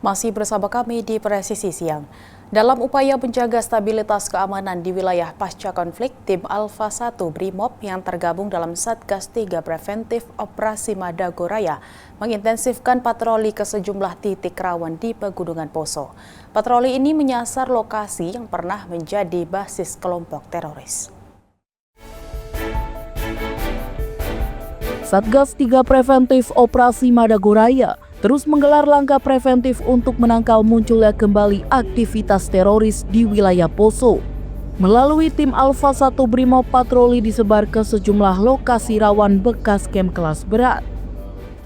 Masih bersama kami di Presisi Siang. Dalam upaya menjaga stabilitas keamanan di wilayah pasca konflik, tim Alfa 1 Brimob yang tergabung dalam Satgas 3 Preventif Operasi Madagoraya mengintensifkan patroli ke sejumlah titik rawan di Pegunungan Poso. Patroli ini menyasar lokasi yang pernah menjadi basis kelompok teroris. Satgas 3 Preventif Operasi Madagoraya terus menggelar langkah preventif untuk menangkal munculnya kembali aktivitas teroris di wilayah Poso. Melalui tim Alfa 1 Brimob, patroli disebar ke sejumlah lokasi rawan bekas kem kelas berat.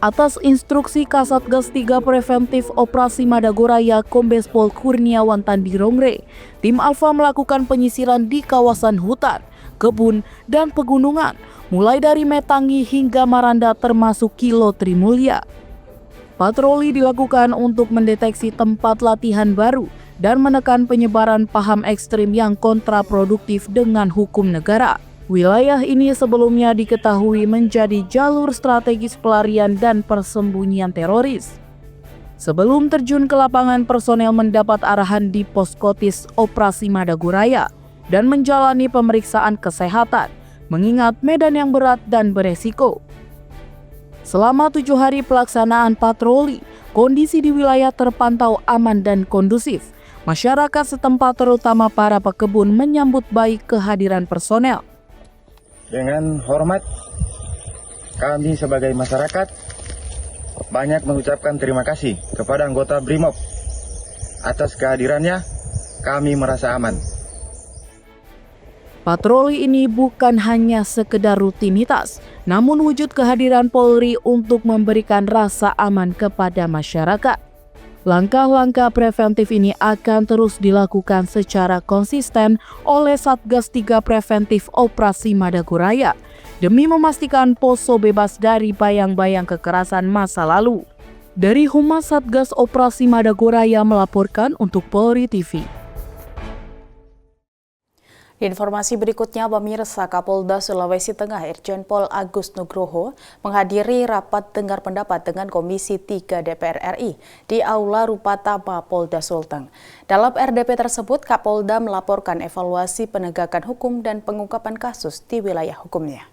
Atas instruksi Kasatgas 3 Preventif Operasi Madagoraya Kombes Pol Kurniawan Tandirongre, tim Alfa melakukan penyisiran di kawasan hutan, kebun, dan pegunungan, mulai dari Metangi hingga Maranda termasuk Kilo Trimulya. Patroli dilakukan untuk mendeteksi tempat latihan baru dan menekan penyebaran paham ekstrim yang kontraproduktif dengan hukum negara. Wilayah ini sebelumnya diketahui menjadi jalur strategis pelarian dan persembunyian teroris. Sebelum terjun ke lapangan, personel mendapat arahan di Poskotis Operasi Madagoraya dan menjalani pemeriksaan kesehatan, mengingat medan yang berat dan beresiko. Selama 7 hari pelaksanaan patroli, kondisi di wilayah terpantau aman dan kondusif. Masyarakat setempat terutama para pekebun menyambut baik kehadiran personel. Dengan hormat, kami sebagai masyarakat banyak mengucapkan terima kasih kepada anggota Brimob. Atas kehadirannya, kami merasa aman. Patroli ini bukan hanya sekedar rutinitas, namun wujud kehadiran Polri untuk memberikan rasa aman kepada masyarakat. Langkah-langkah preventif ini akan terus dilakukan secara konsisten oleh Satgas 3 Preventif Operasi Madagoraya demi memastikan Poso bebas dari bayang-bayang kekerasan masa lalu. Dari Humas Satgas Operasi Madagoraya melaporkan untuk Polri TV. Informasi berikutnya, pemirsa, Kapolda Sulawesi Tengah Irjen Pol Agus Nugroho menghadiri rapat dengar pendapat dengan Komisi 3 DPR RI di Aula Rupatama Polda Sulteng. Dalam RDP tersebut, Kapolda melaporkan evaluasi penegakan hukum dan pengungkapan kasus di wilayah hukumnya.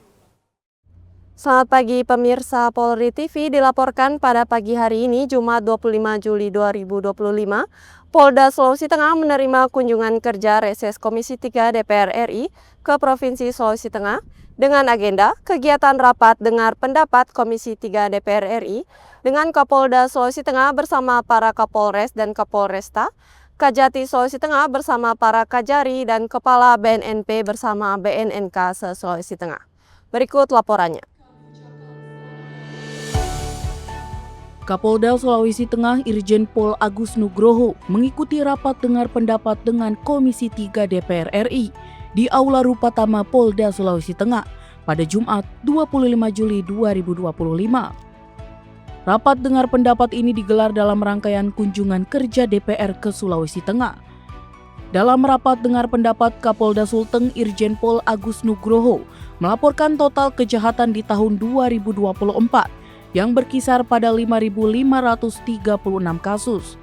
Selamat pagi pemirsa, Polri TV dilaporkan pada pagi hari ini Jumat 25 Juli 2025, Polda Sulawesi Tengah menerima kunjungan kerja reses Komisi 3 DPR RI ke Provinsi Sulawesi Tengah dengan agenda kegiatan rapat dengar pendapat Komisi 3 DPR RI dengan Kapolda Sulawesi Tengah bersama para Kapolres dan Kapolresta, Kajati Sulawesi Tengah bersama para Kajari dan Kepala BNNP bersama BNNK se-Sulawesi Tengah. Berikut laporannya. Kapolda Sulawesi Tengah Irjen Pol Agus Nugroho mengikuti rapat dengar pendapat dengan Komisi 3 DPR RI di Aula Rupatama Polda Sulawesi Tengah pada Jumat 25 Juli 2025. Rapat dengar pendapat ini digelar dalam rangkaian kunjungan kerja DPR ke Sulawesi Tengah. Dalam rapat dengar pendapat, Kapolda Sulteng Irjen Pol Agus Nugroho melaporkan total kejahatan di tahun 2024 yang berkisar pada 5.536 kasus.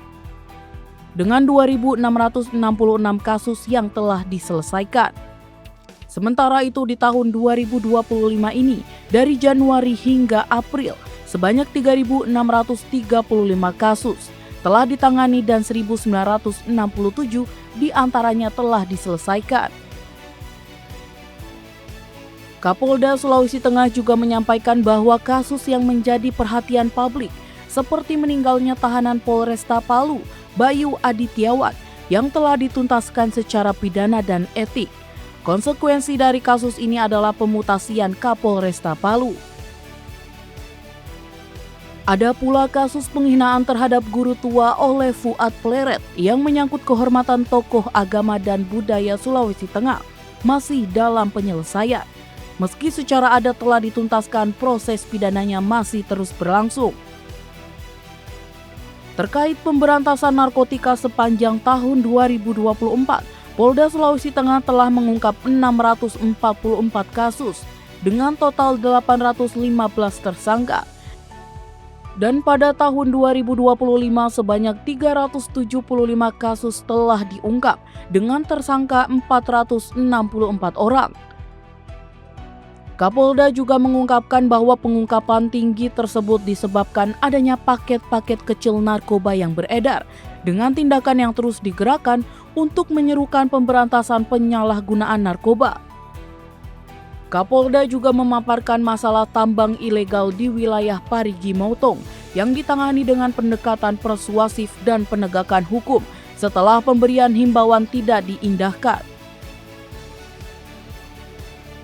Dengan 2.666 kasus yang telah diselesaikan. Sementara itu di tahun 2025 ini, dari Januari hingga April, sebanyak 3.635 kasus telah ditangani dan 1.967 diantaranya telah diselesaikan. Kapolda Sulawesi Tengah juga menyampaikan bahwa kasus yang menjadi perhatian publik seperti meninggalnya tahanan Polresta Palu, Bayu Adityawan, yang telah dituntaskan secara pidana dan etik. Konsekuensi dari kasus ini adalah pemutasian Kapolresta Palu. Ada pula kasus penghinaan terhadap guru tua oleh Fuad Pleret yang menyangkut kehormatan tokoh agama dan budaya Sulawesi Tengah masih dalam penyelesaian. Meski secara adat telah dituntaskan, proses pidananya masih terus berlangsung. Terkait pemberantasan narkotika sepanjang tahun 2024, Polda Sulawesi Tengah telah mengungkap 644 kasus dengan total 815 tersangka. Dan pada tahun 2025 sebanyak 375 kasus telah diungkap dengan tersangka 464 orang. Kapolda juga mengungkapkan bahwa pengungkapan tinggi tersebut disebabkan adanya paket-paket kecil narkoba yang beredar dengan tindakan yang terus digerakkan untuk menyerukan pemberantasan penyalahgunaan narkoba. Kapolda juga memaparkan masalah tambang ilegal di wilayah Parigi Motong yang ditangani dengan pendekatan persuasif dan penegakan hukum setelah pemberian himbauan tidak diindahkan.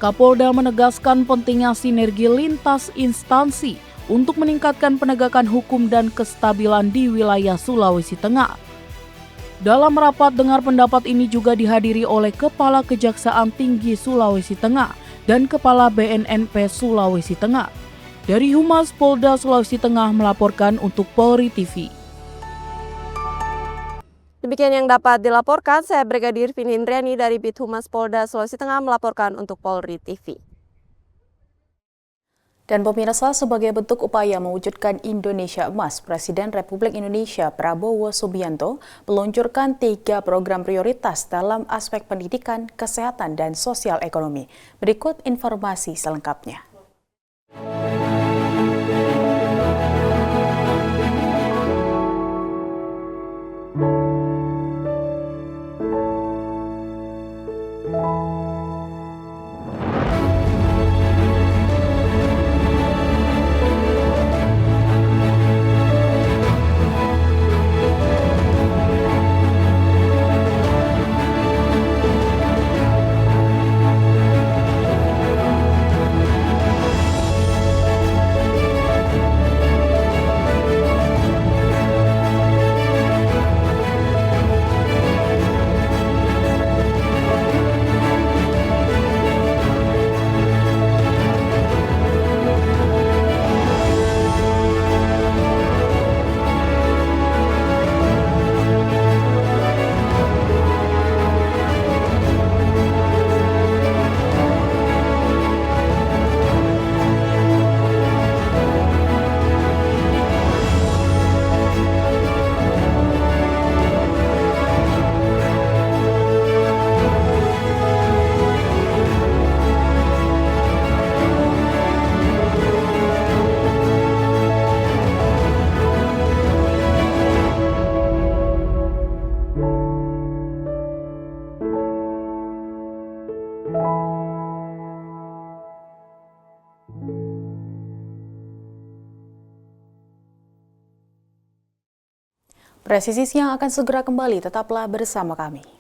Kapolda menegaskan pentingnya sinergi lintas instansi untuk meningkatkan penegakan hukum dan kestabilan di wilayah Sulawesi Tengah. Dalam rapat dengar pendapat ini juga dihadiri oleh Kepala Kejaksaan Tinggi Sulawesi Tengah dan Kepala BNNP Sulawesi Tengah. Dari Humas Polda Sulawesi Tengah melaporkan untuk Polri TV. Demikian yang dapat dilaporkan, saya Brigadir Vini Indriani dari Bid Humas Polda Sulawesi Tengah melaporkan untuk Polri TV. Dan pemirsa, sebagai bentuk upaya mewujudkan Indonesia Emas, Presiden Republik Indonesia Prabowo Subianto meluncurkan 3 program prioritas dalam aspek pendidikan, kesehatan, dan sosial ekonomi. Berikut informasi selengkapnya. Presisi Siang akan segera kembali, tetaplah bersama kami.